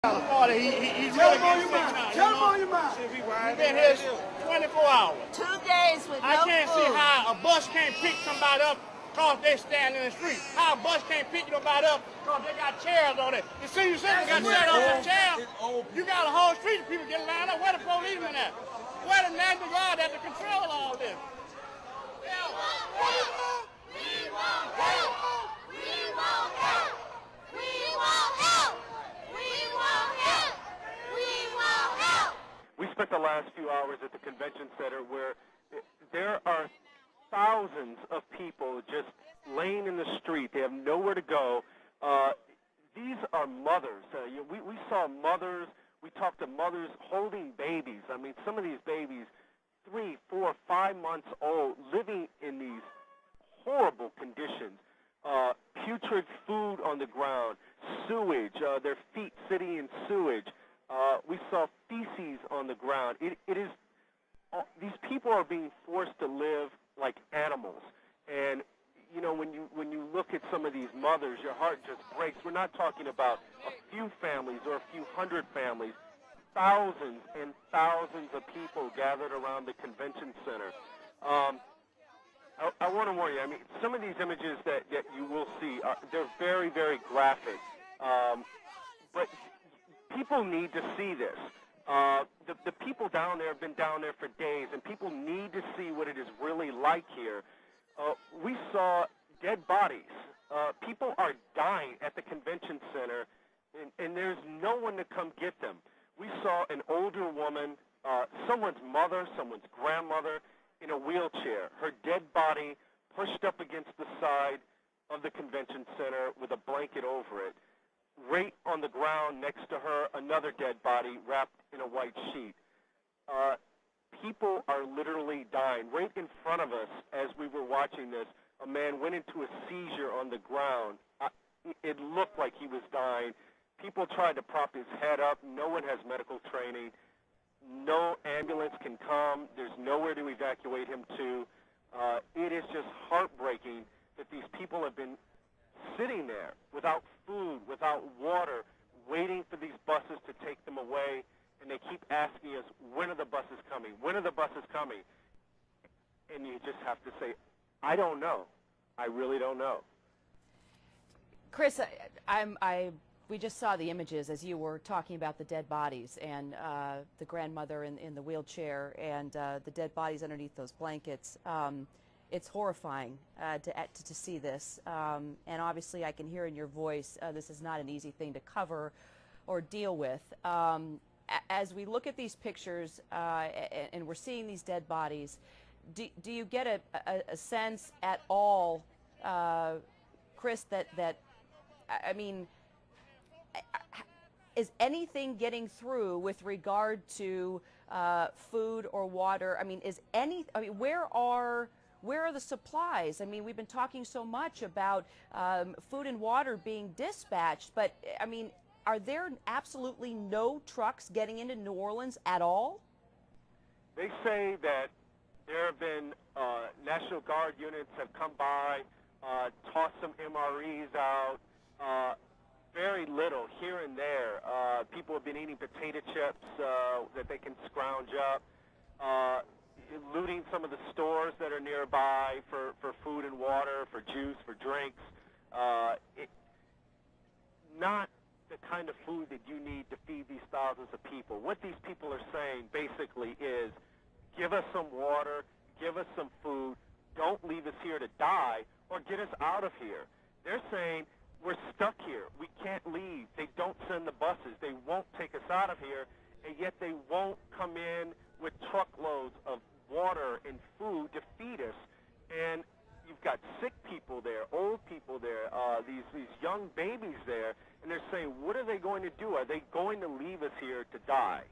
He's really getting sick now. Tell him on your mind. We've been here 24 hours. 2 days with I no can't food. see how a bus can't pick somebody up because they stand in the street. How a bus can't pick nobody up because they got chairs on it. The senior citizen got chairs on the chair. You got a whole street of people getting lined up. Where the policemen at? Where the National Guard at to control all this? We spent the last few hours at the convention center where there are thousands of people just laying in the street. They have nowhere to go. These are mothers. We saw mothers. We talked to mothers holding babies. I mean, some of these babies, 3, 4, 5 months old, living in these horrible conditions. Putrid food on the ground, sewage, their feet sitting in sewage. We saw feces on the ground. These people are being forced to live like animals. And, you know, when you look at some of these mothers, your heart just breaks. We're not talking about a few families or a few hundred families. Thousands and thousands of people gathered around the convention center. I want to warn you, I mean, some of these images that you will see, they're very, very graphic. But people need to see this. The people down there have been down there for days, and people need to see what it is really like here. We saw dead bodies. People are dying at the convention center, and there's no one to come get them. We saw an older woman, someone's mother, someone's grandmother, in a wheelchair, her dead body pushed up against the side of the convention center with a blanket over it. Right on the ground next to her, another dead body wrapped in a white sheet. People are literally dying. Right in front of us, as we were watching this, a man went into a seizure on the ground. It looked like he was dying. People tried to prop his head up. No one has medical training. No ambulance can come. There's nowhere to evacuate him to. It is just heartbreaking that these people have been sitting there without food, without water, waiting for these buses to take them away, and they keep asking us, when are the buses coming? When are the buses coming? And you just have to say, I don't know. I really don't know. Chris, we just saw the images as you were talking about the dead bodies and the grandmother in the wheelchair and the dead bodies underneath those blankets. It's horrifying to see this, and obviously I can hear in your voice this is not an easy thing to cover or deal with. As we look at these pictures and we're seeing these dead bodies, do you get a sense at all, Chris, that I mean, is anything getting through with regard to food or water? I mean, where are the supplies? I mean, we've been talking so much about food and water being dispatched, but I mean, are there absolutely no trucks getting into New Orleans at all? They say that there have been National Guard units have come by, tossed some MREs out. Very little here and there. People have been eating potato chips that they can scrounge up, looting some of the stores that are nearby for food and water, for juice, for drinks. Not the kind of food that you need to feed these thousands of people. What these people are saying basically is, give us some water, give us some food, don't leave us here to die, or get us out of here. They're saying, we're stuck here. We can't leave. They don't send the buses. They won't take us out of here, and yet they won't come in with truckloads of water and food to feed us. And you've got sick people there, old people there, these young babies there, and they're saying, what are they going to do? Are they going to leave us here to die?